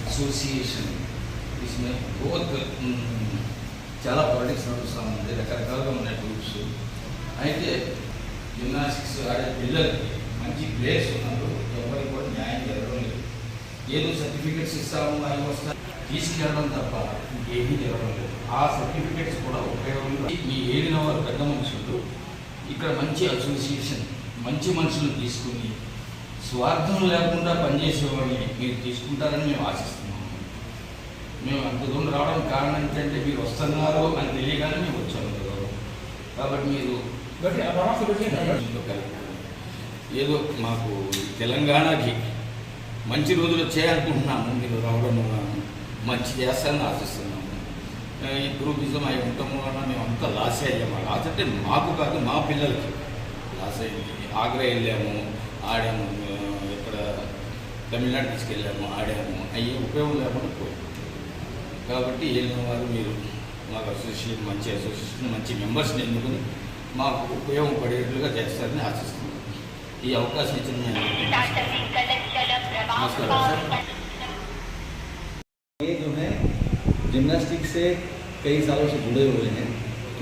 Association इसमें बहुत చాలా పాలిటిక్స్ నడుస్తూ ఉంది, రకరకాలుగా ఉన్నాయి గ్రూప్స్. అయితే జిమ్నాస్టిక్స్ ఆడే పిల్లలకి మంచి ప్లేయర్స్ ఉన్నారు, ఎవరికి కూడా న్యాయం జరగడం లేదు. ఏదో సర్టిఫికెట్స్ ఇస్తాము అవి వస్తాయి తీసుకెళ్ళడం తప్ప ఇంకేమీ జరగడం లేదు. ఆ సర్టిఫికెట్స్ కూడా ఉపయోగం. మీ ఏడిన వారు పెద్ద మనుషులు ఇక్కడ మంచి అసోసియేషన్ మంచి మనుషులు తీసుకుని స్వార్థం లేకుండా పనిచేసేవాడిని మీరు తీసుకుంటారని మేము ఆశిస్తున్నాము. మేము అంత దూరం రావడానికి కారణం ఏంటంటే మీరు వస్తున్నారు అని తెలియగానే మేము వచ్చాము కదా. కాబట్టి మీరు ఏదో మాకు తెలంగాణకి మంచి రోజులు వచ్చాయనుకుంటున్నాము. మీరు రావడం మంచి చేస్తారని ఆశిస్తున్నాము. ఈ గ్రూపిజం అవి ఉండటం వలన మేము అంతా లాస్ అయ్యాము. లాస్ అంటే మాకు కాదు, మా పిల్లలకి లాస్ అయింది. ఆగ్రా వెళ్ళాము, ఆడాము, ఇక్కడ తమిళనాడు తీసుకెళ్ళాము, ఆడాము, అవి ఉపయోగం లేకుండా పోయాము. కాబట్టి వెళ్ళిన వారు మీరు మాకు అసోసియేషన్ మంచి మెంబర్స్ని ఎన్నుకొని మాకు ఉపయోగపడేట్లుగా చేస్తారని ఆశిస్తున్నాను. ఈ అవకాశం ఇచ్చిన నమస్కారం సార్. ये जो है जिम्नास्टिक से कई सालों से जुड़े हुए हैं,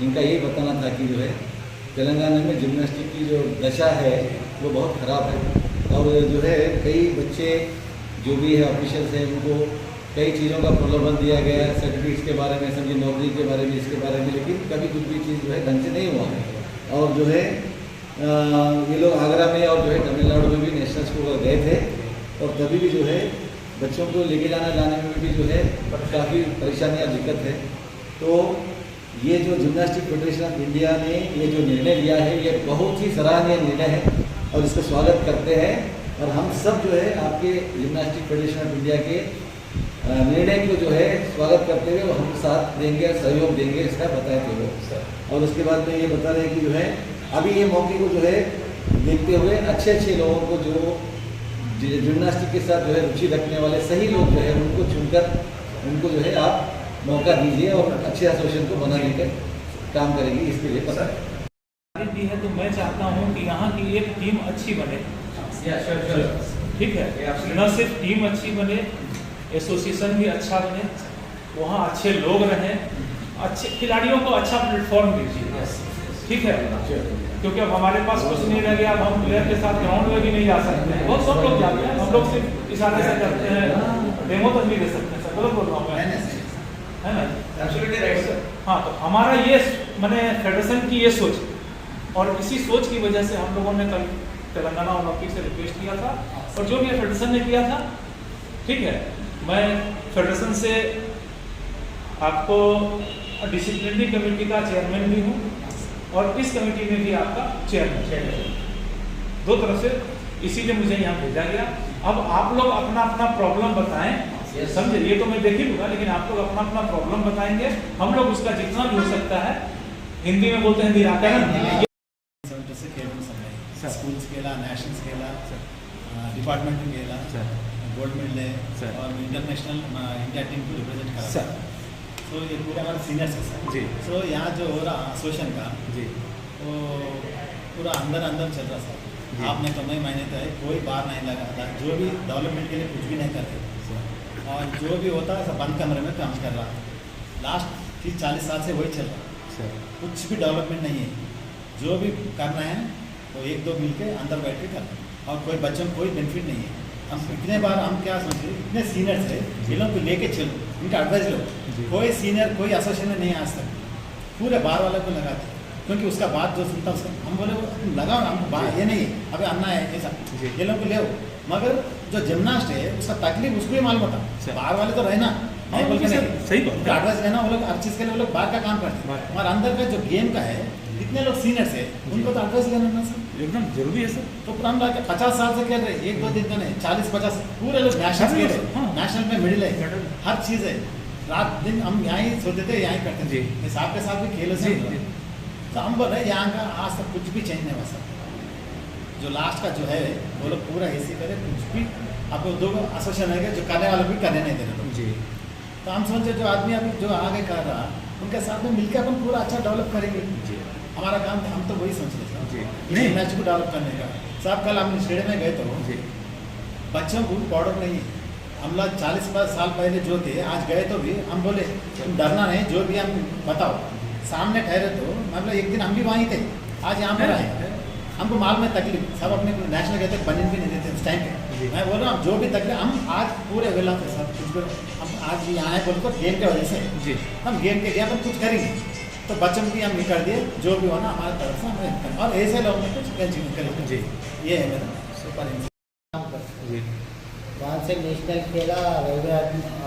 इनका ये बताना था कि जो है तेलंगाना में जिम्नास्टिक की जो दशा है वो बहुत ख़राब है। और जो है कई बच्चे जो भी है ऑफिशियल्स हैं उनको कई चीज़ों का प्रलोभन दिया गया है, सर्टिफिकेट्स के बारे में, समझिए नौकरी के बारे में, इसके बारे में, लेकिन कभी कुछ भी चीज़ जो है ढंग से नहीं हुआ है। और जो है ये लोग आगरा में और जो है तमिलनाडु में भी नेशनल स्कूल गए थे और तभी भी जो है बच्चों को लेके लाने में भी जो है काफ़ी परेशानी और दिक्कत है। तो ये जो जिम्नास्टिक फेडरेशन ऑफ इंडिया ने ये जो निर्णय लिया है ये बहुत ही सराहनीय निर्णय है और इसका स्वागत करते हैं। और हम सब जो है आपके जिम्नास्टिक फेडरेशन ऑफ इंडिया के निर्णय को जो है स्वागत करते हुए हम साथ देंगे, सहयोग देंगे, इसका बताते हुए। और उसके बाद में ये बता रहे हैं कि जो है अभी ये मौके को जो है देखते हुए अच्छे लोगों को जो जिम्नास्टिक के साथ जो है रुचि रखने वाले सही लोग जो है उनको चुनकर उनको जो है आप मौका दीजिए और अच्छे एसोसिएशन को बनाने का काम करेंगे, इसके लिए पता दी है। तो मैं चाहता हूँ कि यहाँ की एक टीम अच्छी बने, ठीक है, न सिर्फ टीम अच्छी बने, एसोसिएशन भी अच्छा बने, वहाँ अच्छे लोग रहें, अच्छे खिलाड़ियों को अच्छा प्लेटफॉर्म दीजिए, ठीक है। क्योंकि अब हमारे पास कुछ नहीं रह गया, अब हम प्लेयर के साथ ग्राउंड में भी नहीं जा सकते हैं। बहुत सब लोग जाते हैं, हम लोग सिर्फ इशारे से करते हैं, डेमो तक नहीं दे सकते हैं। सर गलत बोल रहा हूँ मैं, है ना? Absolutely right sir. हाँ, तो हमारा ये मैंने फेडरेशन की ये सोच और इसी सोच की वजह से हम लोगों ने कल तेलंगाना ओलंपिक से रिक्वेस्ट किया था और जो भी फेडरेशन ने किया था, ठीक है। मैं फेडरेशन से आपको डिसिप्लिनरी कमेटी का चेयरमैन भी हूँ और इस कमेटी में भी आपका चेयरमैन, दो तरफ से इसीलिए मुझे यहाँ भेजा गया। अब आप लोग अपना अपना प्रॉब्लम बताएं, समझे, ये तो मैं देख ही लूँगा, लेकिन आप लोग अपना अपना प्रॉब्लम बताएंगे, हम लोग उसका जितना भी हो सकता है, हिंदी में बोलते हैं निराकरण। स्कूल्स के नेशनल स्केला डिपार्टमेंट गेला गोल्ड मेडल और इंटरनेशनल इंडिया टीम को रिप्रेजेंट करा सर। तो ये पूरे हमारे सीनियर्स है सर जी। तो यहाँ जो हो रहा एसोसिएशन का जी वो पूरा अंदर चल रहा सर। आपने तो महीने तक कोई बार नहीं लगा था, जो भी डेवलपमेंट के लिए कुछ भी नहीं करते और जो भी होता है सब बंद कमरे में काम कर रहा। लास्ट 30-40 साल से वही चल रहा सर। कुछ भी डेवलपमेंट नहीं है, जो भी करना है तो 1-2 मिल के अंदर बैठ के करना और कोई बच्चों को कोई बेनिफिट नहीं है। हम इतने बार हम क्या सोचे, इतने सीनियर्स है, इन लोग को लेके चलो, इनका एडवाइस लो। कोई सीनियर कोई एसोसिएशन में नहीं आ सकता, पूरे बार वाले को लगाते, क्योंकि उसका बात जो सुनता उसका हम बोले लगाओ ना, हम ये नहीं अभी अन्ना है ऐसा, ये लोग को ले, मगर जो जिम्नास्ट है उसका तकलीफ उसको ही मालूम होता। बाहर वाले तो रहना नहीं बोल के नहीं, सही एडवाइस लेना, वो लोग हर चीज़ के लिए वो लोग बाहर का काम करते हैं। हमारे अंदर का जो गेम का है, इतने लोग सीनियर्स है, उनको तो एडवाइस लेना ना सर एकदम जरूरी है सर। तो पुराना लगा 50 साल से खेल रहे, 1-2 दिन का नहीं, 40-50 पूरे लोग नेशनल खेल रहे, नेशनल में मिडिल है, हर चीज़ है। रात दिन हम यहाँ ही सोते थे, यहाँ ही करते थे, साहब के साथ भी खेले से। तो हम बोल रहे यहाँ का आज तक कुछ भी चेंज नहीं हुआ सर। जो लास्ट का जो है वो लोग पूरा ऐसे करे, कुछ भी आपको 2 एसोसिएशन है जो करने वाले भी करने नहीं दे रहे जी। तो हम सोचे जो आदमी अभी जो आगे कर रहा उनके साथ में मिलकर अपन पूरा अच्छा डेवलप करेंगे जी। हमारा काम हम तो वही सोच रहे थे जी, नहीं मैच को डेवलप करने का। साहब कल हम स्टेडियम में गए तो जी बच्चों को पाउडर नहीं, हम लोग 40 साल पहले जो थे आज गए तो भी हम बोले तुम डरना नहीं, जो भी हम बताओ सामने ठहरे तो मतलब एक दिन हम भी वहीं थे, आज यहाँ पर आए, हमको माल में तकलीफ, सब अपने नेशनल कहते बनियन भी नहीं देते उस टाइम पे। मैं बोल रहा हूँ जो भी तकलीफ हम आज पूरे वेला थे सब कुछ भी, हम आज भी यहाँ है बोल तो गेम के वजह से जी हम गेम के गया पर कुछ करेंगे तो बच्चों की हम कर दिए, जो भी होना हमारे तरफ से हमें, और ऐसे लोगों में कुछ टेंशन करेंगे जी ये है मेरा सुपर। जी वहाँ से नेशनल खेला, रेलवे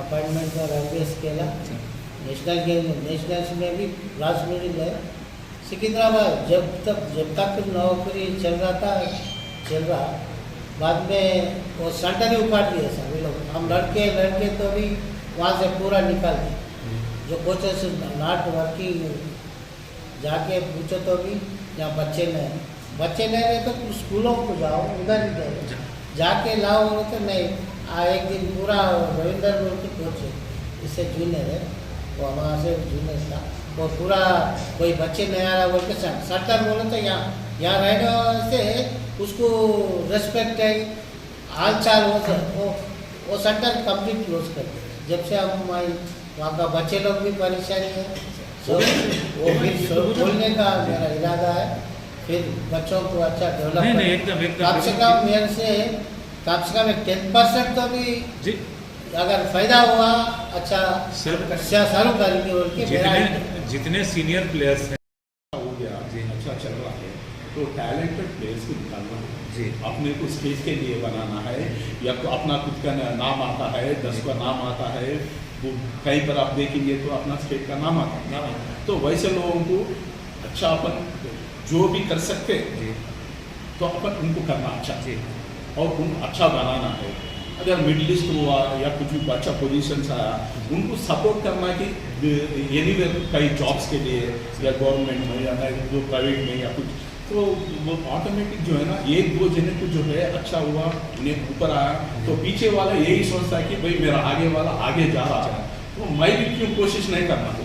अपॉइंटमेंट का रेलवे खेला, नेशनल गेम नेशनल्स में भी लास्ट मिनट है सिकंदराबाद। जब तक नौकरी चल रहा बाद में वो सेंटर ही उखाड़ दिए सभी लोग, हम लड़के तो भी वहाँ से पूरा निकाल दिए। जो कोचेस नॉट वर्किंग जाके पूछो तो भी यहाँ बच्चे नहीं रहे तो स्कूलों को जाओ, उधर ही जाओ, जाके लाओ तो नहीं। एक दिन पूरा रविंदर बोल के कोच इससे जूनियर है, वो हमारा से जूनियर था, वो पूरा कोई बच्चे नहीं आ रहा बोल के सरकार बोले तो यहाँ रहने से उसको रेस्पेक्ट है, हाल चाल वो सेंटर कंप्लीट क्लोज कर दिया। जब से हम वहाँ का बच्चे लोग भी परेशानी है, तो वो फिर बोलने का मेरा इरादा है, फिर बच्चों को अच्छा डेवलप नहीं एकदम कम से कम मेरे से कम 10% तो भी जी अगर फायदा हुआ अच्छा सर सारू करेंगे बोल के मेरा जितने सीनियर प्लेयर्स हैं हो गया जी, अच्छा चल रहा है तो टैलेंटेड प्लेयर्स को निकालना है जी, अपने को स्टेज के लिए बनाना है, या तो अपना खुद का नाम आता है, 10 का नाम आता है, वो कहीं पर आप देखेंगे तो अपना स्टेट का नाम आता है, तो वैसे लोगों को अच्छा अपन जो भी कर सकते जी तो अपन उनको करना अच्छा जी और उनको अच्छा बनाना है। अगर मिडिल ईस्ट हुआ या कुछ भी अच्छा पोजीशन आया उनको सपोर्ट करना कि एनीवेयर कई जॉब्स के लिए या गवर्नमेंट में या जो प्राइवेट में या कुछ, तो वो ऑटोमेटिक जो है ना एक दो जने को जो है अच्छा हुआ उन्हें ऊपर आया तो पीछे वाला यही सोचता है कि भाई मेरा आगे वाला आगे जा रहा है तो मैं भी क्यों कोशिश नहीं करना।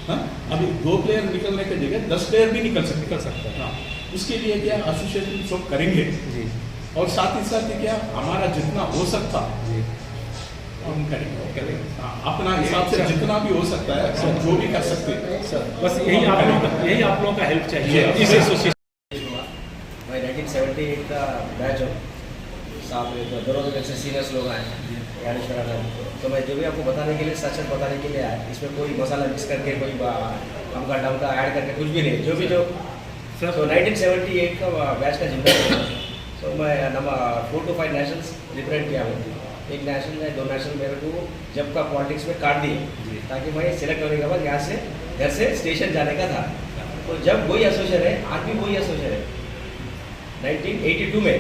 हाँ अभी 2 प्लेयर निकलने की जगह 10 प्लेयर भी निकल सकते हैं। हाँ उसके लिए क्या एसोसिएशन सब करेंगे जी और साथ ही साथ क्या हमारा जितना हो सकता जी हम करेंगे हाँ, अपना हिसाब से जितना भी हो सकता है हम जो भी कर सकते हैं सर, बस यही आप लोगों का हेल्प चाहिए इस एसोसिएशन। मैं 1978 का बैच हूँ, साहब दोनों से सीनियर्स लोग आए ज्ञानेश्वर आनंद, तो मैं जो भी आपको बताने के लिए सच बताने के लिए आया, इसमें कोई मसाला मिक्स करके कोई हमका डमका ऐड करके कुछ भी नहीं, जो भी जो तो 1978 का बैच का जिम्मेदारी, तो मैं नंबर 4 to 5 नेशनल्स रिप्रेजेंट किया हूँ, एक नेशनल है 2 नेशनल मेरे को जब का पॉलिटिक्स में काट दिए ताकि मैं सिलेक्ट होने के बाद यहाँ से घर से स्टेशन जाने का था। तो जब वही एसोसिएशन है, आज भी वही एसोसिएशन है 1982 में,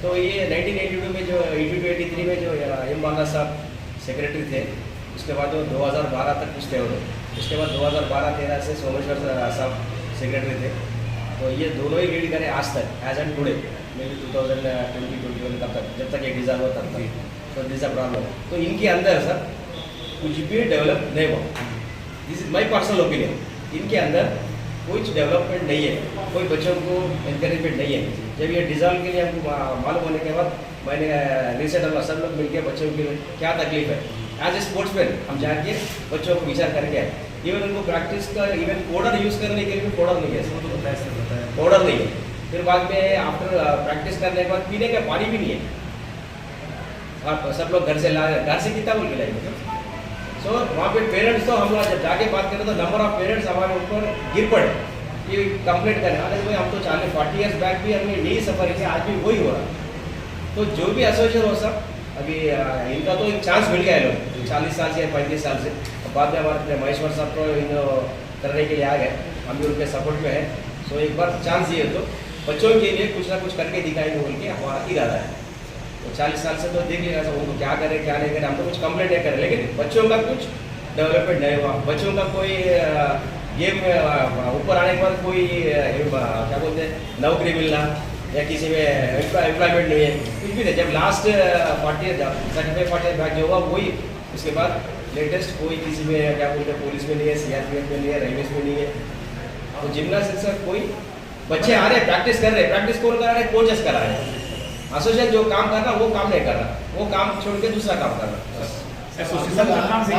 तो ये 1982 में जो 82-83 में जो एम बांगा साहब सेक्रेटरी थे, उसके बाद जो 2012 तक कुछ थे उन्होंने, उसके बाद 2012-13 से सोमेश्वर साहब सेक्रेटरी थे, तो ये दोनों ही लीड करें आज तक as and today may be 2020-21 तब तक, जब तक ये डिज़ाइन हुआ तब तक, तो दिस अ प्रॉब्लम। तो इनके अंदर सर कुछ भी डेवलप नहीं हुआ, this is my personal opinion, इनके अंदर कुछ डेवलपमेंट नहीं है, कोई बच्चों को इंकरेजमेंट नहीं है। जब ये डिज़ाइन के लिए हमको मालूम होने के बाद मैंने रिसेंट हम सब लोग मिलकर बच्चों के लिए क्या तकलीफ है, एज ए स्पोर्ट्समैन हम जाके बच्चों को विचार करके आए, इवन उनको प्रैक्टिस का इवन पाउडर यूज़ करने के लिए भी पाउडर नहीं है, पाउडर नहीं है, फिर बाद में आफ्टर प्रैक्टिस करने के बाद पीने का पानी भी नहीं है, आप सब लोग घर से कितना बोल के लाएंगे। सो वहाँ पे पेरेंट्स तो हम लोग जब जाके बात करें तो नंबर ऑफ पेरेंट्स हमारे ऊपर गिर पड़े कि कंप्लेंट करें, अरे भाई हम तो 40 ईयर्स बैक भी हमने नहीं सफ़र किया, आज भी वही हो रहा। तो जो भी एसोसिएशन हो सब अभी इनका तो एक चांस मिल गया है लोग 40 साल से या 35 साल से, बाद में हमारे महेश्वर साहब को इन करने के लिए आ गए, हम भी उनके सपोर्ट में है। सो एक बार चांस दिए तो बच्चों के लिए कुछ ना कुछ करके दिखाएंगे बोल के हमारा इरादा है। तो 40 साल से तो देख लिया उनको क्या करें क्या नहीं करें, हम तो कुछ कंप्लेंट नहीं करें, लेकिन बच्चों का कुछ डेवलपमेंट नहीं हुआ, बच्चों का कोई गेम ऊपर आने के बाद कोई क्या बोलते हैं नौकरी मिलना या किसी में एम्प्लॉयमेंट नहीं है, कुछ भी नहीं। जब लास्ट 40 बैक जो हुआ वही, उसके बाद लेटेस्ट कोई किसी में क्या बोलते हैं पुलिस में नहीं है, CRPF में नहीं है, रेलवेज में नहीं है, तो जिम्नास्टिक्स का कोई बच्चे आ रहे प्रैक्टिस कर रहे, प्रैक्टिस कौन करा रहे, कोचेस करा रहे। एसोसिएशन जो काम कर रहा वो काम नहीं कर रहा, वो काम छोड़ के दूसरा काम कर रहा। एसोसिएशन का काम सही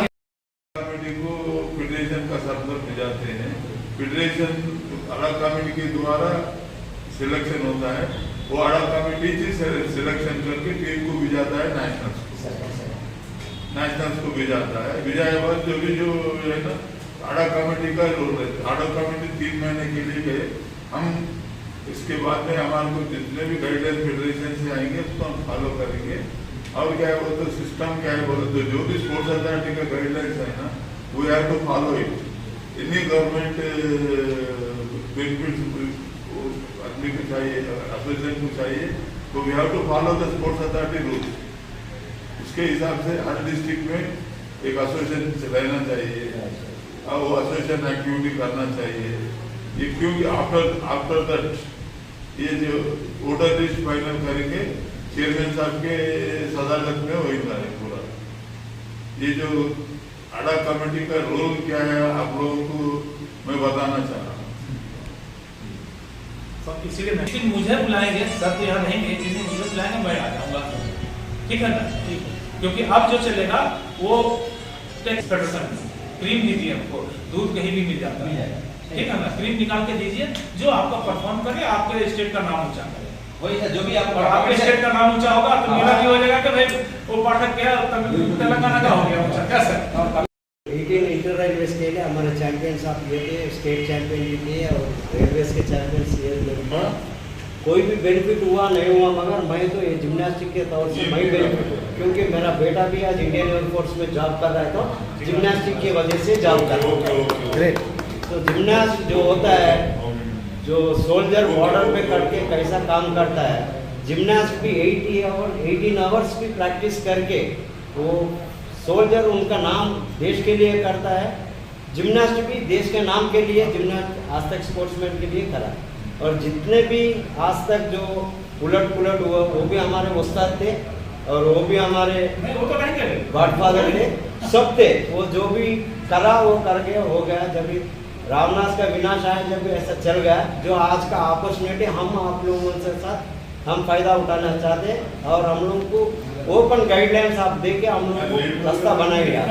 कमेटी को फेडरेशन का सर्कुलर भेजाते हैं, फेडरेशन अलग कमेटी के द्वारा सिलेक्शन होता है, वो अलग कमेटी से सिलेक्शन करके टीम को भेजाता है नेशनल्स को भेजाता है। भेजाए बाद जो भी जो है ना आड़ा कमेटी का रोल है, आड़ा कमेटी 3 महीने के लिए गए हम, इसके बाद में हमारे को जितने भी गाइडलाइन फेडरेशन से आएंगे उसको हम फॉलो करेंगे। और क्या है बोलते सिस्टम क्या है बोलते जो भी स्पोर्ट्स अथॉरिटी का गाइडलाइंस है ना we have to follow it. इन्हीं गवर्नमेंट बेनिफिट्स आदमी को चाहिए, एसोसिएशन को चाहिए, तो we have to follow the sports authority rules. उसके हिसाब से हर डिस्ट्रिक्ट में एक एसोसिएशन रहना चाहिए और वो एसोसिएशन एक्टिविटी करना चाहिए। ये क्योंकि आफ्टर दैट ये जो वोटर लिस्ट फाइनल करेंगे चेयरमैन साहब के सदारत में होगा पूरा। ये जो आड़ा कमेटी का रोल क्या है आप लोगों को मैं बताना चाह रहा हूँ। इसीलिए लेकिन मुझे बुलाएंगे सर तो यहाँ रहेंगे, जिस दिन मुझे बुलाएंगे मैं आ जाऊँगा, ठीक है ना? ठीक है, क्योंकि अब जो चलेगा वो टैक्स फेडरेशन क्रीम दीजिए हमको, दूध कहीं भी मिल जाता है, ठीक है ना? क्रीम निकाल के दीजिए जो आपका परफॉर्म करे, आपके स्टेट का नाम ऊंचा करे। वही है जो भी आप और आपके स्टेट का नाम ऊंचा होगा तो मेरा भी हो जाएगा कि भाई वो पाठक क्या तेलंगाना का हो गया ऊंचा, क्या सर? 18 इंटर रेलवेज के लिए हमारे चैंपियंस आप ये थे, स्टेट चैंपियन भी थे और रेलवेज के चैंपियंस ये थे। कोई भी बेनिफिट हुआ नहीं हुआ मगर मैं तो ये जिम्नास्टिक के तौर से मैं बेनिफिट हूँ, क्योंकि मेरा बेटा भी आज इंडियन एयरफोर्स में जॉब कर रहा है तो जिम्नास्टिक की वजह से जॉब कर रहा है। ग्रेट। तो जिम्नास्ट जो होता है जो सोल्जर बॉर्डर पे करके कैसा काम करता है, जिम्नास्ट भी 18 आवर्स की प्रैक्टिस करके वो सोल्जर उनका नाम देश के लिए करता है। जिम्नास्ट भी देश के नाम के लिए जिम्नास्ट आज तक स्पोर्ट्समैन के लिए करा, और जितने भी आज तक जो उलट पुलट हुआ वो भी हमारे उस्ताद थे और वो भी हमारे गॉडफादर थे, सब थे। वो जो भी करा वो करके हो गया। जब रावणास का विनाश आया, जब ऐसा चल गया, जो आज का अपॉर्चुनिटी हम आप लोगों के साथ हम फायदा उठाना चाहते हैं और हम लोग को ओपन गाइडलाइंस आप दे के हम लोग को रास्ता बनाएगा,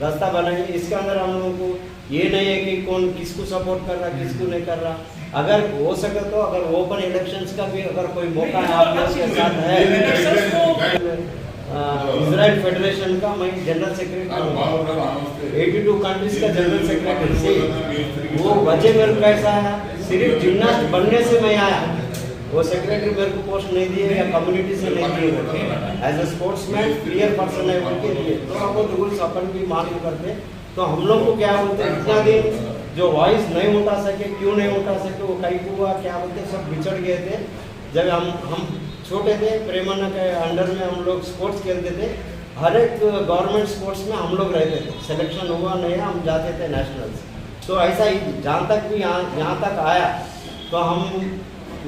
रास्ता बनाएंगे। इसके अंदर हम लोगों को ये नहीं है कि कौन किसको सपोर्ट कर रहा किसको नहीं कर रहा। अगर हो सके तो अगर ओपन इलेक्शंस का भी अगर कोई मौका है आप लोग के साथ है, इजराइल फेडरेशन का मैं जनरल सेक्रेटरी हूँ, 82 कंट्रीज का जनरल सेक्रेटरी से वो वजह मेरे को कैसा है, सिर्फ जिम्नास्ट बनने से मैं आया, वो सेक्रेटरी मेरे को पोस्ट नहीं दिए या कम्युनिटी से नहीं दिए, as a sportsman clear person है उनके लिए। तो वो रूल्स अपन भी मालूम करते, तो हम लोग को क्या बोलते हैं इतना दिन जो वॉइस नहीं उठा सके, क्यों नहीं उठा सके, वो कहीं हुआ क्या बोलते सब बिछड़ गए थे। जब हम छोटे थे प्रेमाना के अंडर में हम लोग स्पोर्ट्स खेलते थे, हर एक गवर्नमेंट स्पोर्ट्स में हम लोग रहते थे, सिलेक्शन हुआ नहीं हम जाते थे नेशनल्स। तो ऐसा ही जहाँ तक भी यहाँ तक आया, तो हम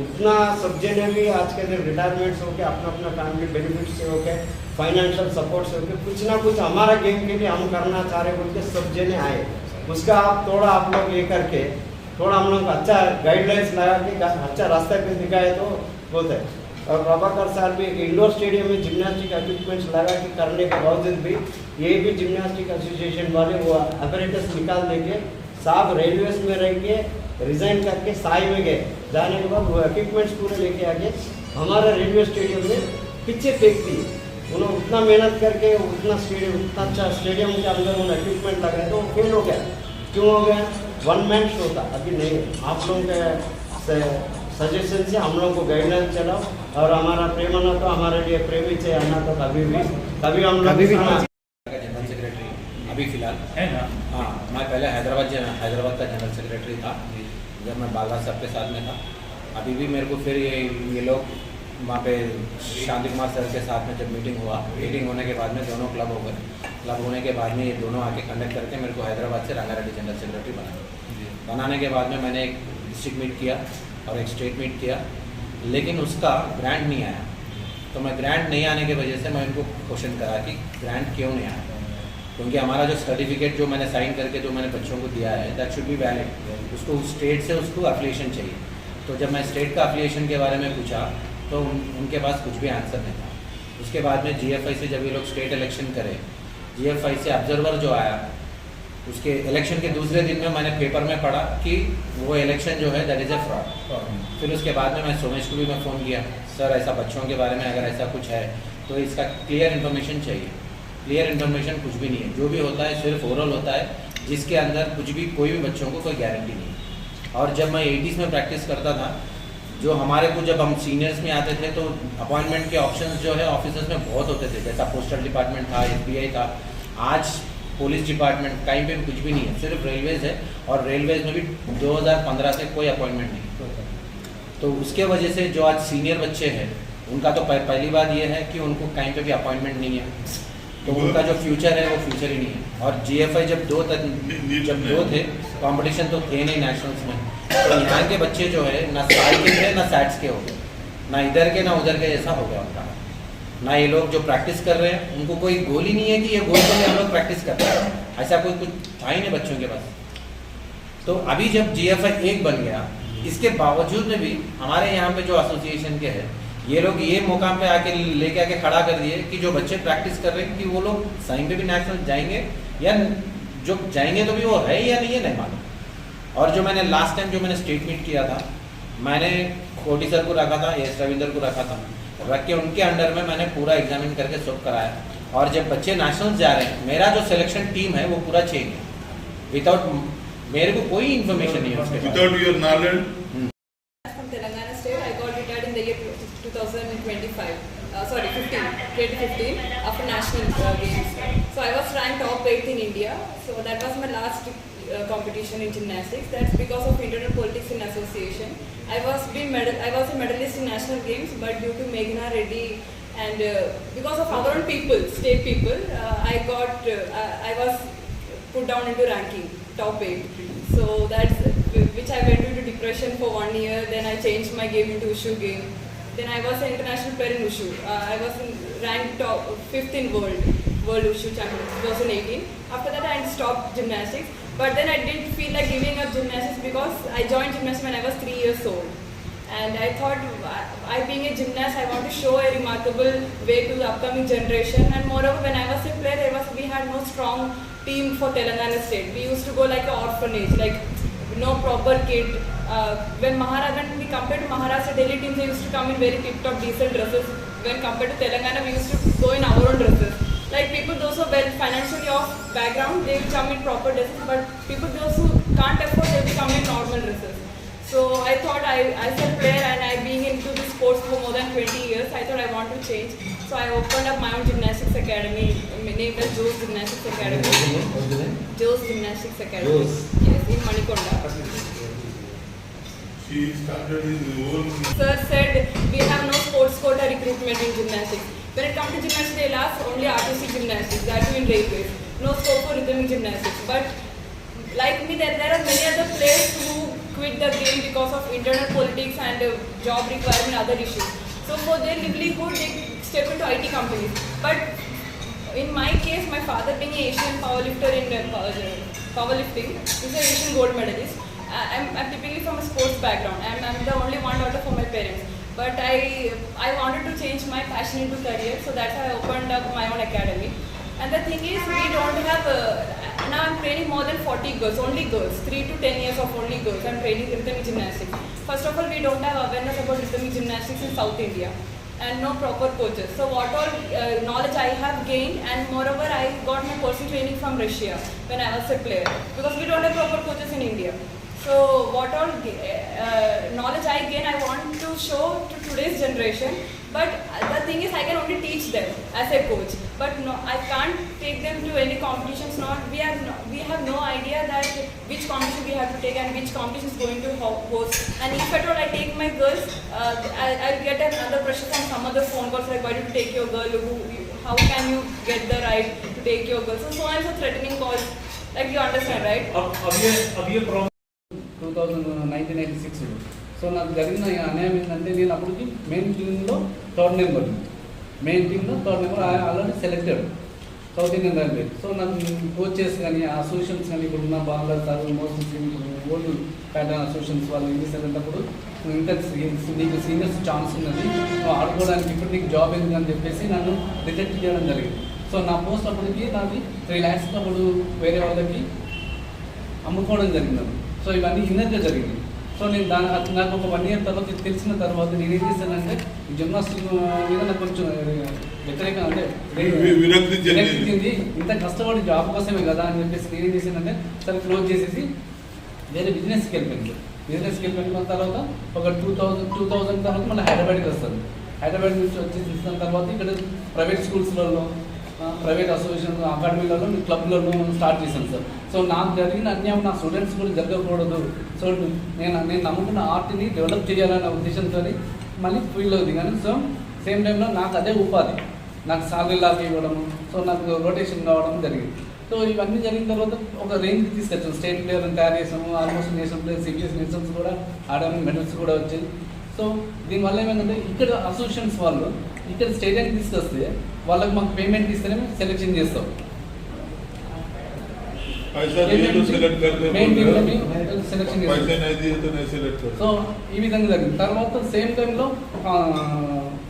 उतना सब जने भी आज के दिन रिटायरमेंट्स होके अपना अपना फैमिली बेनिफिट से होके फाइनेंशियल सपोर्ट से होके कुछ ना कुछ हमारा गेम के लिए हम करना चाह रहे बोल के सब जने आए। उसका आप लोग ये करके थोड़ा हम लोग अच्छा गाइडलाइंस लगा के अच्छा रास्ते पे दिखाए तो होता है। और प्रभाकर साहब भी एक इंडोर स्टेडियम में जिम्नास्टिक इक्विपमेंट्स लगा के करने के बावजूद भी ये भी जिम्नास्टिक एसोसिएशन वाले वो अपरेटस निकाल देंगे। साहब रेलवेज में रह के रिजाइन करके साई में गए, जाने के बाद वो इक्विपमेंट्स पूरे लेके आके हमारा रेलवे स्टेडियम में पीछे फेंक दिए। उन्होंने उतना मेहनत करके उतना स्टेडियम, उतना अच्छा स्टेडियम के अंदर उन्होंने इक्विपमेंट लगाए तो फेल हो गया। क्यों हो गया? वन मैन शो था, अभी नहीं। आप लोगों के सजेशन से हम लोग को गाइडलाइन चलाओ, और हमारा प्रेमाना तो हमारे लिए प्रेमी से आना तो कभी हम लोग जनरल सेक्रेटरी अभी फिलहाल है ना। हाँ, मैं पहले हैदराबाद का जनरल सेक्रेटरी था जब मैं बालराज साहब के साथ में था। अभी भी मेरे को फिर ये लोग वहाँ पे शांति कुमार सर के साथ में जब मीटिंग होने के बाद में दोनों क्लब हो गए। क्लब होने के बाद में ये दोनों आके कंडक्ट करके मेरे को हैदराबाद से रंगारेड्डी जनरल सेक्रेटरी बनाने के बाद में मैंने एक डिस्ट्रिक्ट मीट किया और एक स्टेट मीट किया, लेकिन उसका ग्रांट नहीं आया। तो मैं ग्रांट नहीं आने की वजह से मैं इनको क्वेश्चन करा कि ग्रांट क्यों नहीं आया, क्योंकि हमारा जो सर्टिफिकेट जो मैंने साइन करके जो मैंने बच्चों को दिया है दैट शुड बी वैलिड। उसको स्टेट से उसको एफिलिएशन चाहिए। तो जब मैं स्टेट का अफिलिएशन के बारे में पूछा तो उनके पास कुछ भी आंसर नहीं था। उसके बाद में GFI से जब ये लोग स्टेट इलेक्शन करे, GFI से ऑब्जर्वर जो आया, उसके इलेक्शन के दूसरे दिन में मैंने पेपर में पढ़ा कि वो इलेक्शन जो है दैट इज़ ए फ्रॉड। फिर उसके बाद में मैं सोमेश को भी मैं फ़ोन किया, सर ऐसा बच्चों के बारे में अगर ऐसा कुछ है तो इसका क्लियर इन्फॉर्मेशन चाहिए। क्लियर इन्फॉर्मेशन कुछ भी नहीं है, जो भी होता है सिर्फ ओरल होता है, जिसके अंदर कुछ भी कोई भी बच्चों को कोई गारंटी नहीं है। और जब मैं 80s में प्रैक्टिस करता था, जो हमारे को जब हम सीनियर्स में आते थे तो अपॉइंटमेंट के ऑप्शंस जो है ऑफिसर्स में बहुत होते थे, जैसा पोस्टल डिपार्टमेंट था, FBI था। आज पुलिस डिपार्टमेंट कहीं पे भी कुछ भी नहीं है, सिर्फ रेलवेज़ है, और रेलवेज़ में भी 2015 से कोई अपॉइंटमेंट नहीं। तो उसके वजह से जो आज सीनियर बच्चे हैं उनका तो पहली बात ये है कि उनको कहीं पे भी अपॉइंटमेंट नहीं है, तो उनका जो फ्यूचर है वो फ्यूचर ही नहीं है। और GFI जब दो थे कंपटीशन तो थे नहीं नेशनल्स में, तो यहाँ के बच्चे जो है ना साई के थे ना सैट्स के हो गए, ना इधर के ना उधर के जैसा हो गया उनका। ना ये लोग जो प्रैक्टिस कर रहे हैं उनको कोई गोल ही नहीं है कि ये गोल के लिए हम लोग प्रैक्टिस करते हैं, ऐसा कोई कुछ था ही नहीं बच्चों के पास। तो अभी जब GFI 1 बन गया, इसके बावजूद में भी हमारे यहाँ पे जो एसोसिएशन के हैं ये लोग ये मुकाम पे आके लेके आके खड़ा कर दिए कि जो बच्चे प्रैक्टिस कर रहे हैं कि वो लोग सही पे भी नेशनल जाएंगे या जो जाएंगे तो भी वो है या नहीं है नहीं मालूम। और जो मैंने लास्ट टाइम जो मैंने स्टेट मीट किया था, मैंने खोटी सर को रखा था, एस रविंदर को रखा था, रख के उनके अंडर में मैंने पूरा एग्जामिन करके सब कराया। और जब बच्चे नेशनल जा रहे हैं, मेरा जो सिलेक्शन टीम है वो पूरा चेंज है, विदाउट मेरे को कोई इन्फॉर्मेशन नहीं है उसके बारे में। Without your knowledge, From Telangana state, I got retired in the year 2015, after national games. So I was ranked top 8th in India. So that was my last competition in gymnastics. That's because of internal politics in association. I was a medalist in national games, but due to Meghna Reddy and because of our own people, state people, I was put down into ranking top 8. So that's which I went into depression for 1 year. Then I changed my game into Wushu game. Then I was an international player in Wushu. I was ranked top 5th in world Wushu champion 2018. After that I stopped gymnastics. But then I didn't feel like giving up gymnastics because I joined gymnastics when I was 3 years old. And I thought, I being a gymnast, I want to show a remarkable way to the upcoming generation. And moreover, when I was a player, we had no strong team for Telangana state. We used to go like an orphanage, like no proper kit. When we compared to Maharashtra, Delhi teams, they used to come in very tip-top, decent dresses. When compared to Telangana, we used to go in our own dresses. Like people, those who are well financially off background, they will come in proper dresses. But people, those who can't afford, they will come in normal dresses. So I thought, as a player and I being into this sports for more than 20 years, I thought I want to change. So I opened up my own gymnastics academy, named as Joe's Gymnastics Academy. Joe's Gymnastics Academy. Yes, in Manikonda. she started his own. Sir said we have no sports quota recruitment in gymnastics. When it comes to gymnastics, they'll ask only artistic gymnastics, that too in railways. No scope for rhythmic gymnastics. But like me, there are many other players who quit the game because of internal politics and job requirement, other issues. So for their livelihood, they step into IT companies. But in my case, my father being an Asian powerlifter in powerlifting, he's an Asian gold medalist. I'm typically from a sports background. I'm the only one daughter for my parents. But I wanted to change my passion into career, so that's why I opened up my own academy. And the thing is, we don't have, now I'm training more than 40 girls, only girls, 3 to 10 years of only girls. I'm training rhythmic gymnastics. First of all, we don't have awareness about rhythmic gymnastics in South India and no proper coaches. So what all knowledge I have gained, and moreover, I got my personal training from Russia when I was a player, because we don't have proper coaches in India. So what all knowledge I gain, I want to show to today's generation. But the thing is, I can only teach them as a coach. But no, I can't take them to any competitions. We have no idea that which competition we have to take and which competition is going to host. And if at all I take my girls, I'll get another pressure from some other phone calls like, why did you take your girl? How can you get the right to take your girl? So on so threatening calls. Like, you understand, right? अब ये problem 1996 so నాకు జరిగిన అన్యాయం ఏంటంటే నేను అప్పటికి main టీంలో third number already selected south Indian railway. So నాకు కోచెస్ కానీ అసోసియేషన్స్ కానీ ఇప్పుడు ఉన్న బాగా sir most old pattern associations వాళ్ళు ఇంగ్లీష్ వెళ్ళినప్పుడు ఇంకా నీకు సీనియర్స్ ఛాన్స్ ఉన్నది, నువ్వు ఆడుకోవడానికి ఇప్పుడు నీకు జాబ్ ఎందుకు అని చెప్పేసి నన్ను రిజెక్ట్ చేయడం జరిగింది. సో నా పోస్ట్ అప్పటికి నాది 3 lakhs అప్పుడు వేరే వాళ్ళకి అమ్ముకోవడం జరిగింది. సో ఇవన్నీ ఇన్నర్గా జరిగింది. సో నేను నాకు ఒక 1 year తర్వాత తెలిసిన తర్వాత నేను ఏం చేశానంటే జిమ్నాస్టిక్ మీద నాకు కొంచెం వ్యతిరేకం అంటే విరక్తి చెంది ఇంత కష్టపడి జాబ్ కోసమే కదా అని చెప్పేసి నేను ఏం చేశానంటే సరే క్లోజ్ చేసేసి వేరే బిజినెస్కి వెళ్ళిపోయింది. బిజినెస్కి వెళ్ళిపోయిన తర్వాత ఒక 2000 తర్వాత మళ్ళీ హైదరాబాద్కి వస్తాను. హైదరాబాద్ నుంచి వచ్చేసిన తర్వాత ఇక్కడ ప్రైవేట్ స్కూల్స్లలో ప్రైవేట్ అసోసియేషన్ అకాడమీలలో క్లబ్లలో స్టార్ట్ చేశాను సార్. సో నాకు జరిగిన అన్యాయం నా స్టూడెంట్స్ కూడా జరగకూడదు. సో నేను నమ్ముకున్న ఆర్ట్ని డెవలప్ చేయాలనే ఉద్దేశంతో మళ్ళీ ఫీల్డ్లో దిగాను. సో సేమ్ టైంలో నాకు అదే ఉపాధి, నాకు సాలరీ లాగా ఇవ్వడము, సో నాకు రొటేషన్ కావడం జరిగింది. సో ఇవన్నీ జరిగిన తర్వాత ఒక రేంజ్కి తీసుకొచ్చాను. స్టేట్ ప్లేయర్ని తయారు చేసాము, almost national player CBS nationals కూడా ఆడాము, మెడల్స్ కూడా వచ్చాయి. సో దీనివల్ల ఏమైందంటే ఇక్కడ అసోసియేషన్స్ వాళ్ళు ఇక్కడ స్టేడియానికి తీసుకొస్తే వాళ్ళకి మాకు పేమెంట్ ఇస్తేనే సెలెక్షన్ చేస్తాం. సో ఈ విధంగా జరిగింది. తర్వాత సేమ్ టైంలో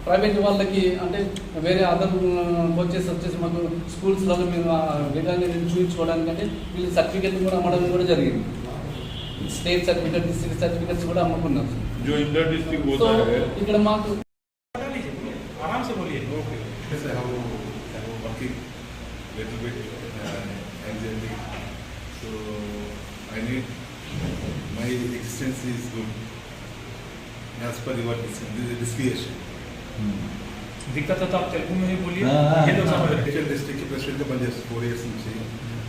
ప్రైవేట్ వాళ్ళకి అంటే వేరే అదర్ కోచెస్ వచ్చేసి మాకు స్కూల్స్లో మేము విధాన్ని చూపించుకోవడానికి అంటే వీళ్ళు సర్టిఫికెట్ కూడా అమ్మడం కూడా జరిగింది. స్టేట్ సర్టిఫికెట్, డిస్ట్రిక్ట్ సర్టిఫికెట్స్ కూడా అమ్ముకున్నాం. సో ఇక్కడ మాకు आराम से बोलिए. Yes, I have working little bit anxiety. So I need my existence is good as per your discretion. दिक्कत है तो आप तेलुगु में ही बोलिए, ये लोग समझ रहे हैं. डिस्ट्रिक्ट के प्रेसिडेंट बन చేసి 4 years నుంచి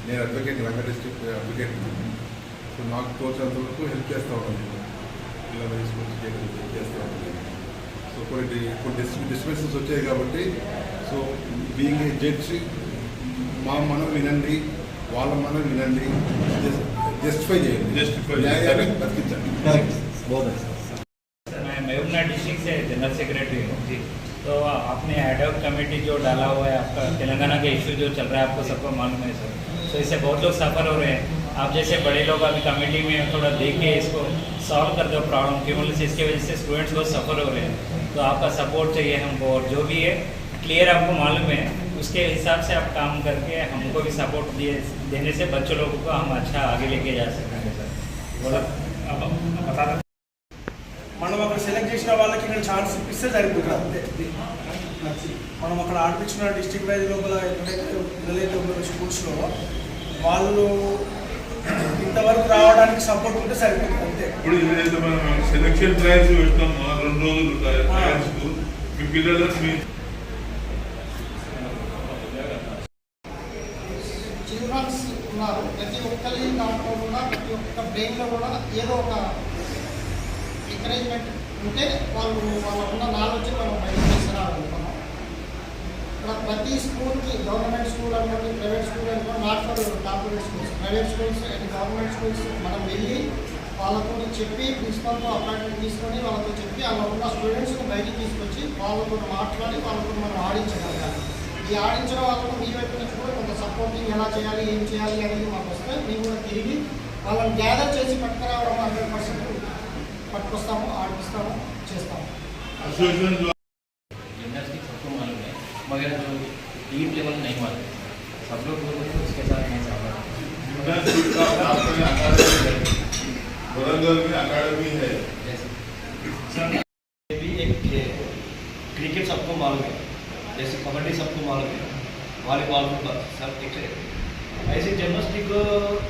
నేను advocate, Ranga district advocate. So నాకు తోచినంత వరకు హెల్ప్ చేస్తూ ఉన్నాను, పిల్లలు స్కూల్స్ చేస్తూ ఉన్నాను. సో కొన్ని డిస్టర్బెన్సెస్ వచ్చాయి కాబట్టి సో బీయింగ్ ఏ జడ్జ్ మనం వినండి, వాళ్ళ మనం వినండి, జస్టిఫై చేయండి, న్యాయాన్ని బతికించండి. मैं मेहुना डिस्ट्रिक्ट से जनरल सेक्रेटरी हूँ जी. तो आपने एडॉक कमेटी जो डाला हुआ है आपका तेलंगाना के इशू जो चल रहा है आपको सबको मालूम है सर. तो इससे बहुत लोग सफ़र हो रहे हैं. आप जैसे बड़े लोग अभी कमेटी में थोड़ा देख के इसको सॉल्व कर दो प्रॉब्लम, क्योंकि इसकी वजह से स्टूडेंट्स बहुत सफ़र हो रहे हैं. तो आपका सपोर्ट चाहिए हमको, और जो भी है क्लियर आपको मालूम है उसके हिसाब से आप काम करके हमको भी सपोर्ट देने से बच्चों लोगों को हम अच्छा आगे लेके जा सकेंगे सर. बोला अब बता दो. మనం అక్కడ సెలెక్ట్ చేసిన వాళ్ళకి ఇక్కడ ఛాన్స్ ఇప్పిస్తే సరిపోతుంది. మనం అక్కడ ఆడిపించిన డిస్ట్రిక్ట్ వైజ్ లోపల పిల్లలైతే ఉన్న స్కూల్స్లో వాళ్ళు ఇంతవరకు రావడానికి సపోర్ట్ ఉంటే సరిపోతుంది అంతే. ఇప్పుడు ఏదైతే మనం సెలక్షన్ ట్రయల్స్ పెడతాం 2 రోజులు ట్రయల్స్ మీ పిల్లలు చిల్డ్రన్స్ ఉన్నారు, ప్రతి ఒక్కరి దాంట్లో కూడా ప్రతి ఒక్క బ్రెయిన్లో కూడా ఏదో ఒక ఎంకరేజ్మెంట్ ఉంటే వాళ్ళకున్న నాలెడ్జ్ మనం బయటకు తీసుకురాగలుగుతున్నాం. ఇక్కడ ప్రతి స్కూల్కి గవర్నమెంట్ స్కూల్ అనుకోండి, ప్రైవేట్ స్కూల్ అనుకోండి, not for corporate schools, private schools and government schools మనం వెళ్ళి వాళ్ళతో చెప్పి ప్రిన్సిపల్తో అపాయింట్మెంట్ తీసుకొని వాళ్ళతో చెప్పి వాళ్ళ ఉన్న స్టూడెంట్స్ని బయటికి తీసుకొచ్చి వాళ్ళతో మాట్లాడి వాళ్ళతో మనం ఆడించగలగాలి. ఈ ఆడించిన వాళ్ళకు మీ వైపు నుంచి కూడా కొంత సపోర్టింగ్ ఎలా చేయాలి, ఏం చేయాలి అనేది మాకు వస్తే మేము కూడా తిరిగి వాళ్ళని గ్యాదర్ చేసి పట్టుకురావడం 100% పట్టుకొస్తాము, ఆడిపిస్తాము, చేస్తాము. जिम्नास्टिक्स सबको मालूम है, मगर जो टीम लेवल नहीं मालूम, सब लोग उसके साथ नहीं सहमत. वरंगल में अकादमी है. भी एक क्रिकेट सबको मालूम है, जैसे कबड्डी सबको मालूम है, वॉलीबॉल सब ठीक है. ऐसे जिम्नास्टिक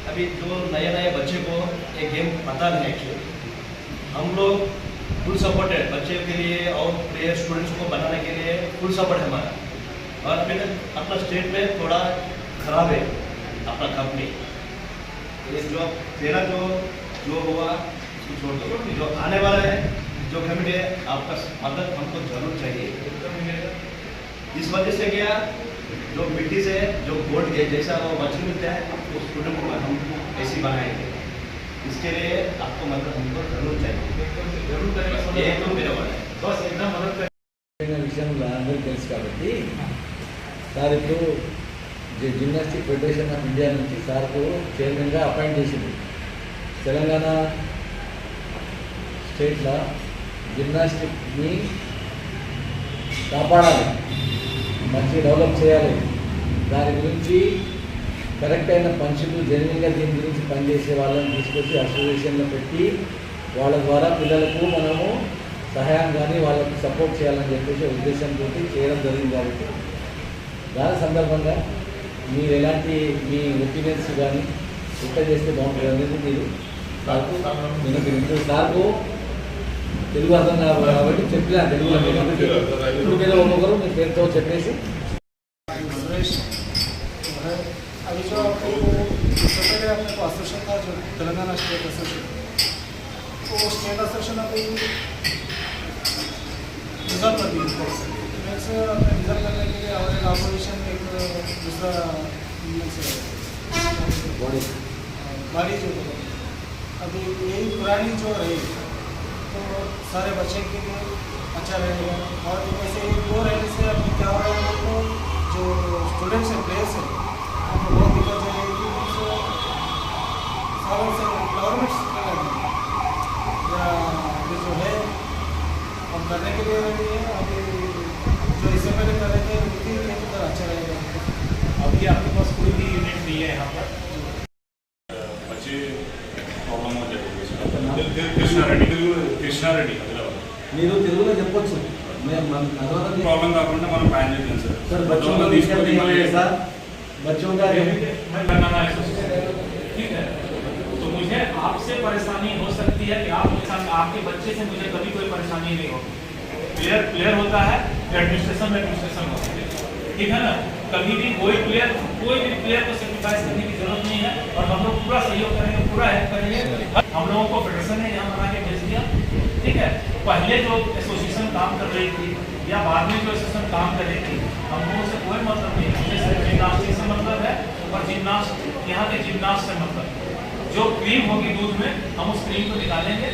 अभी जो नए नए बच्चे को एक गेम पता नहीं एक्चुअली, हम लोग फुल सपोर्ट है बच्चे के लिए और प्लेयर स्टूडेंट्स को बनाने के लिए फुल सपोर्ट है हमारा. और अभी तक अपना स्टेट में थोड़ा खराब है अपना कंपनी. ये जो तेरा जो हुआ उसको छोड़ दो, जो आने वाला है जो कमिटी है आपका मदद हमको जरूर चाहिए. इस वजह से क्या जो मिट्टी से जो बोर्ड के जैसा वो बच्चे मिलता है वो स्टूडेंट को हम ऐसी बनाएंगे. इसके लिए आपको मदद हमको जरूर चाहिए. जरूर करेंगे, ये तो मेरा वाला है, बस एकदम मदद करें. విషయం అందరికీ తెలుసు కాబట్టి సార్ ఇప్పుడు జిమ్నాస్టిక్ ఫెడరేషన్ ఆఫ్ ఇండియా నుంచి సార్కు చైర్మన్గా అపాయింట్ చేసింది. తెలంగాణ స్టేట్లో జిమ్నాస్టిక్ని కాపాడాలి, మంచి డెవలప్ చేయాలి. దాని గురించి కరెక్ట్ అయిన మనుషులు జెన్యున్గా దీని గురించి పనిచేసే వాళ్ళని తీసుకొచ్చి అసోసియేషన్లో పెట్టి వాళ్ళ ద్వారా పిల్లలకు మనము సహాయం కానీ వాళ్ళకి సపోర్ట్ చేయాలని చెప్పేసి ఉద్దేశంతో చేయడం జరిగింది. కాబట్టి దాని సందర్భంగా మీరు ఎలాంటి మీ ఒపీనియన్స్ కానీ ఎట్లా చేస్తే బాగుంటుంది అనేది మీరు నాకు తెలుగు అర్థం కాబట్టి చెప్పినా తెలుగులో ఇప్పుడు మీరు ఒక్కొక్కరు మీ పేరుతో చెప్పేసి अभी जो आपको इससे पहले अपने को एसोसिएशन था जो तेलंगाना स्टेट एसोसिएशन, तो स्टेट एसोसिएशन अभी रिजल्ट कर दिए नेक्स्ट अपने रिजल्ट करने के लिए और एक अपोजिशन एक दूसरा बॉडी जो अभी यही पुरानी जो रही तो सारे बच्चे के लिए अच्छा रहेगा। और जैसे वो रहने से अभी क्या हो रहा है तो जो स्टूडेंट्स हैं प्लेयर्स हैं बहुत दिक्कत जाएगी। सालों से गवर्नमेंट जो है हम करने के लिए भी है, अभी जो इससे पहले कर रहे थे उनके लिए तो अच्छा रहेगा। अभी आपके पास कोई भी यूनिट नहीं है यहाँ पर? बच्चे प्रॉब्लम हो जाएगी। కృష్ణారెడ్డి మీరు తెలుగులో చెప్పొచ్చు. ప్రాబ్లం కాకుండా మనం ప్లాన్ చేద్దాం సార్. बच्चों का ठीक है, तो मुझे आपसे परेशानी हो सकती है कि आपके बच्चे से मुझे कभी कोई परेशानी नहीं होगी। प्लेयर होता है, एडमिनिस्ट्रेशन होता है, ठीक है ना। कभी भी कोई भी प्लेयर को सेक्रीफाइस करने की जरूरत नहीं है और हम लोग पूरा सहयोग करेंगे, पूरा हेल्प करेंगे। हम लोगों को फेडरेशन ने यहाँ बना के भेज दिया, ठीक है। पहले जो एसोसिएशन काम कर रही थी या बाद में जो एसोसिएशन काम कर रही थी, हम लोगों से कोई मतलब नहीं है। जिम्नास्टिक से मतलब है और यहाँ के जिम्नास्ट से मतलब जो क्रीम होगी दूध में हम उस क्रीम को निकालेंगे,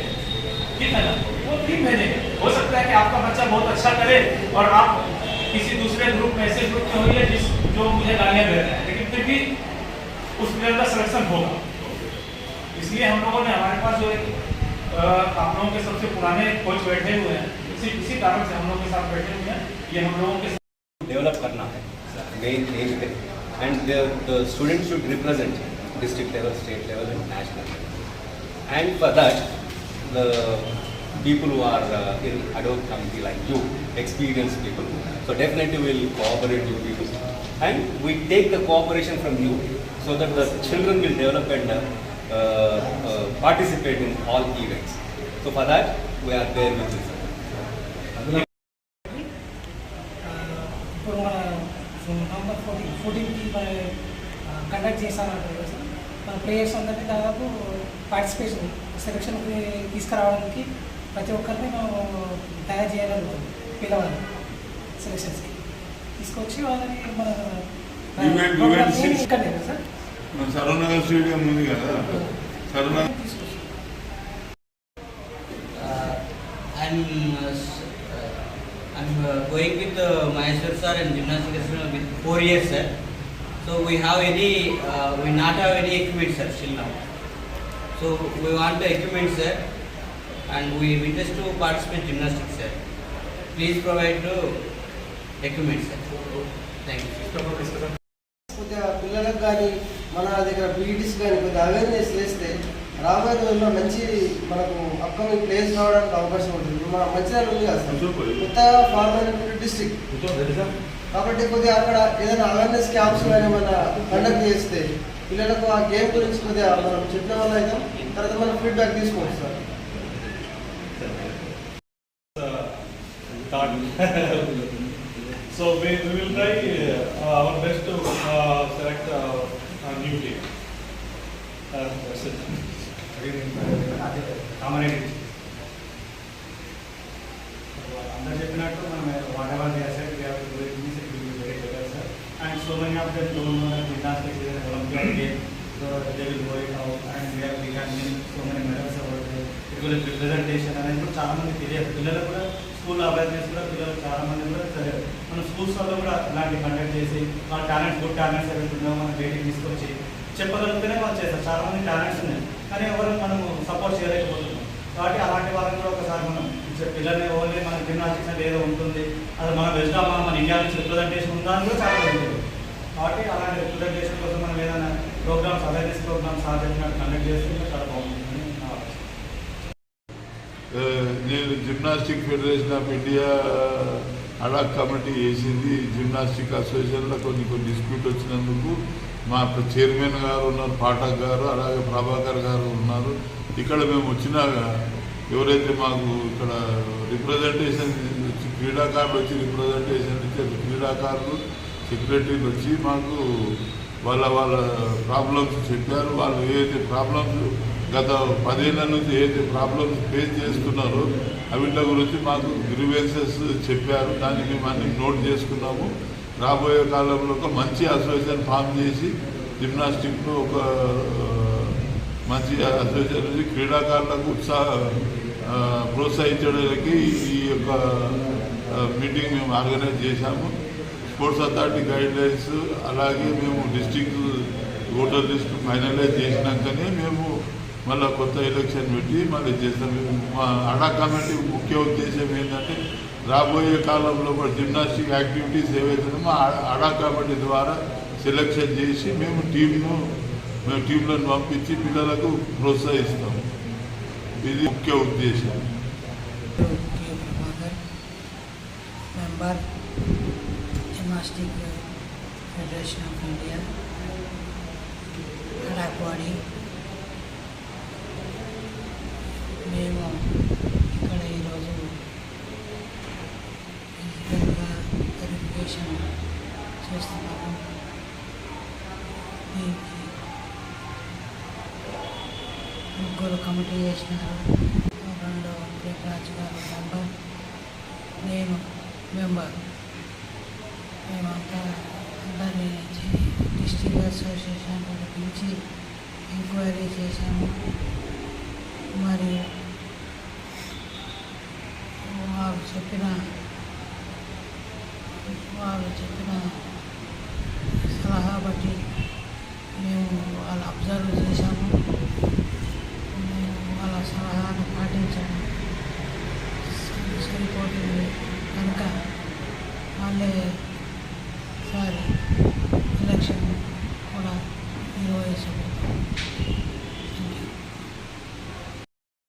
ठीक है ना, वो क्रीम भेजेंगे। हो सकता है कि आपका बच्चा बहुत अच्छा करे और आप किसी दूसरे ग्रुप में ऐसे ग्रुप में होइए जो मुझे गालियाँ दे रहे हैं, लेकिन फिर भी उस प्लेयर का सिलेक्शन होगा। इसलिए हम लोगों ने हमारे पास जो आप लोगों के सबसे पुराने कोच बैठे हुए हैं, इसी कारण से हम लोग के साथ बैठे हुए हैं। ये हम लोगों के डेवलप करना है मेन एज पे, and the students should represent district level, state level and national level. And for that the people who are in adult committee like you, experienced people, so definitely will cooperate with you and we take the cooperation from you so that the children will develop and participate in all events. So for that we are there with you. ఇప్పుడు మన November 14కి conduct చేశానంటారు కదా sir, మన players అందరినీ దాదాపు participation సెలక్షన్కి తీసుకురావడానికి ప్రతి ఒక్కరిని మనం తయారు చేయగలుగుతాం. పిల్లవాళ్ళని సెలక్షన్స్కి తీసుకొచ్చి వాళ్ళని మన ఇక్కడ సార్ సరవనగర్ స్టేడియం ఉంది కదా, సరవనగర్ I'm going with Maheshwar sir and gymnastics with 4 years sir. So we not have any equipment sir still now. So we want the equipment sir, and we interest to participate gymnastics sir. Please provide the equipment sir. Thank you. కొద్దిగా పిల్లలకు కానీ మన దగ్గర PETs కానీ కొద్దిగా awareness చేస్తే రాబోయే రోజుల్లో మంచి మనకు అప్కమింగ్ ప్లేస్ రావడానికి అవకాశం ఉంటుంది. మన మంచిర్యాల ఉంది కదా సార్, కొత్తగా ఫార్మ్ అయినటువంటి డిస్ట్రిక్ట్ కాబట్టి కొద్దిగా అక్కడ ఏదైనా అవేర్నెస్ క్యాంప్స్ కానీ మన కండక్ట్ చేస్తే పిల్లలకు ఆ గేమ్ గురించి కొద్దిగా మనం చెప్పిన వల్ల అయితే తర్వాత మనం ఫీడ్బ్యాక్ తీసుకోవచ్చు sir. So we will try our best to select a new team. అందరూ చెప్పినట్టు మనం whatever they said we have to do it means it will be very better sir. And so many of them don't know that gymnastics is olympiad game, so they will go it out and we can win so many medals about it will representation అనేది కూడా చాలా మంది తెలియదు. పిల్లలకు కూడా school awareness కూడా పిల్లలు చాలా మంది కూడా తెలియదు. మనం స్కూల్స్ వల్ల కూడా ఇలాంటి కండక్ట్ చేసి మన టాలెంట్స్ గుడ్ టాలెంట్స్ ఏవైతే ఉన్నాయో మనం బయటికి తీసుకొచ్చి చెప్పగలిగితేనే వాళ్ళు చేస్తారు. చాలా మంది టాలెంట్స్ ఉన్నాయి కానీ ఎవరు మనము సపోర్ట్ చేయలేకపోతున్నాం. కాబట్టి అలాంటి వాళ్ళని కూడా ఒకసారి మనం పిల్లల్ని ఓన్లీ మన జిమ్నాస్టిక్స్ అంటే ఏదో ఉంటుంది, అది మనం వెళ్తామా, మన ఇండియా నుంచి రిప్రజెంటేషన్ ఉందా అని కూడా చాలా ఉంటుంది. కాబట్టి అలాంటి రిప్రజెంటేషన్ కోసం మనం ఏదైనా ప్రోగ్రామ్స్, అవేర్నెస్ ప్రోగ్రామ్స్ సాధించినట్టు కండక్ట్ చేస్తే చాలా బాగుంటుందని నా ఆలోచన. నేను gymnastic federation of India ad hoc committee వేసింది. జిమ్నాస్టిక్ అసోసియేషన్లో కొన్ని డిస్ప్యూట్ వచ్చినందుకు మా చైర్మన్ గారు ఉన్నారు, పాఠక్ గారు, అలాగే ప్రభాకర్ గారు ఉన్నారు. ఇక్కడ మేము వచ్చినాక ఎవరైతే మాకు ఇక్కడ రిప్రజెంటేషన్ క్రీడాకారులు వచ్చి రిప్రజెంటేషన్ ఇచ్చారు, క్రీడాకారులు సెక్రటరీలు వచ్చి మాకు వాళ్ళ ప్రాబ్లమ్స్ చెప్పారు. వాళ్ళు ఏదైతే ప్రాబ్లమ్స్ గత 10 ఏళ్ళ నుంచి ఏదైతే ప్రాబ్లమ్స్ ఫేస్ చేస్తున్నారో అవిటి గురించి మాకు గ్రీవెన్సెస్ చెప్పారు. దాన్ని మేము అన్ని నోట్ చేసుకున్నాము. రాబోయే కాలంలో ఒక మంచి అసోసియేషన్ ఫామ్ చేసి జిమ్నాస్టిక్లో ఒక మంచి అసోసియేషన్ క్రీడాకారులకు ప్రోత్సహించడానికి ఈ యొక్క మీటింగ్ మేము ఆర్గనైజ్ చేశాము. స్పోర్ట్స్ అథారిటీ గైడ్లైన్స్ అలాగే మేము డిస్ట్రిక్ట్ ఓటర్ లిస్ట్ ఫైనలైజ్ చేసినాకనే మేము మళ్ళీ కొత్త ఎలక్షన్ పెట్టి మళ్ళీ చేస్తాం. మా అడా కమిటీ ముఖ్య ఉద్దేశం ఏంటంటే రాబోయే కాలంలో కూడా జిమ్నాస్టిక్ యాక్టివిటీస్ ఏవైతే మా అడా కమిటీ ద్వారా సెలెక్షన్ చేసి మేము టీంలను పంపించి పిల్లలకు ప్రోత్సహిస్తాము. ఇది ముఖ్య ఉద్దేశం. Member gymnastic federation of India ad hoc body. మేము ఇక్కడ ఈరోజు ఫిజికల్గా వెరిఫికేషన్ చేస్తున్నాము. దీనికి ముగ్గురు కమిటీ చేసినారు. రెండో రాజు గారు మెంబర్, నేను మెంబర్. మేమంతా అందరినీ డిస్ట్రిక్ట్ అసోసియేషన్ పిలిచి ఎంక్వైరీ చేశాము. మరియు వారు చెప్పిన సలహా బట్టి మేము వాళ్ళు అబ్జర్వ్ చేశాము. మేము వాళ్ళ సలహాను పాటించాము. సరిపోతుంది కనుక వాళ్ళే సారి ఎలక్షన్ కూడా నిర్వహించబోతాం.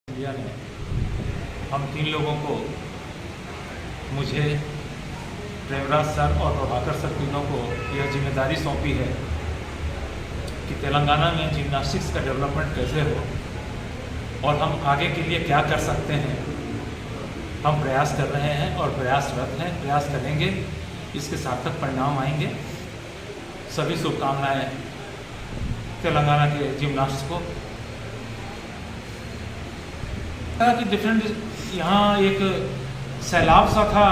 इंडिया में हम 3 लोगों को, मुझे, प्रेमराज सर और प्रभाकर सर, तीनों को यह जिम्मेदारी सौंपी है कि तेलंगाना में जिम्नास्टिक्स का डेवलपमेंट कैसे हो और हम आगे के लिए क्या कर सकते हैं। हम प्रयास कर रहे हैं और प्रयासरत हैं, प्रयास करेंगे, इसके सार्थक परिणाम आएंगे। सभी शुभकामनाएं तेलंगाना के जिम्नास्ट्स को। कि डिफरेंट यहाँ एक सैलाब सा था,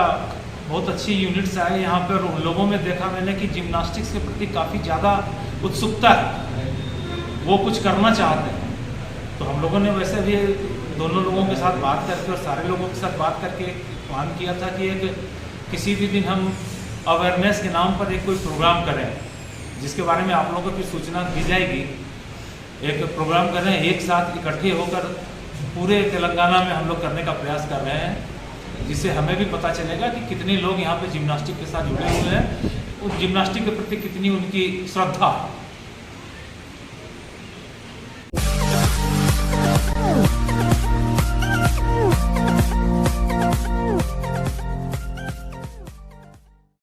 बहुत अच्छी यूनिट्स आए यहाँ पर। उन लोगों में देखा मैंने कि जिम्नास्टिक्स के प्रति काफ़ी ज़्यादा उत्सुकता है, वो कुछ करना चाहते हैं। तो हम लोगों ने वैसे भी दोनों लोगों के साथ बात करके और सारे लोगों के साथ बात करके प्लान किया था कि एक किसी भी दिन हम अवेयरनेस के नाम पर एक कोई प्रोग्राम करें, जिसके बारे में आप लोगों की सूचना दी जाएगी। एक प्रोग्राम करें, एक साथ इकट्ठे होकर पूरे तेलंगाना में हम लोग करने का प्रयास कर रहे हैं, जिससे हमें भी पता चलेगा कि कितने लोग यहाँ पे जिम्नास्टिक के साथ जुड़े हुए हैं, उस जिम्नास्टिक के प्रति कितनी उनकी श्रद्धा है।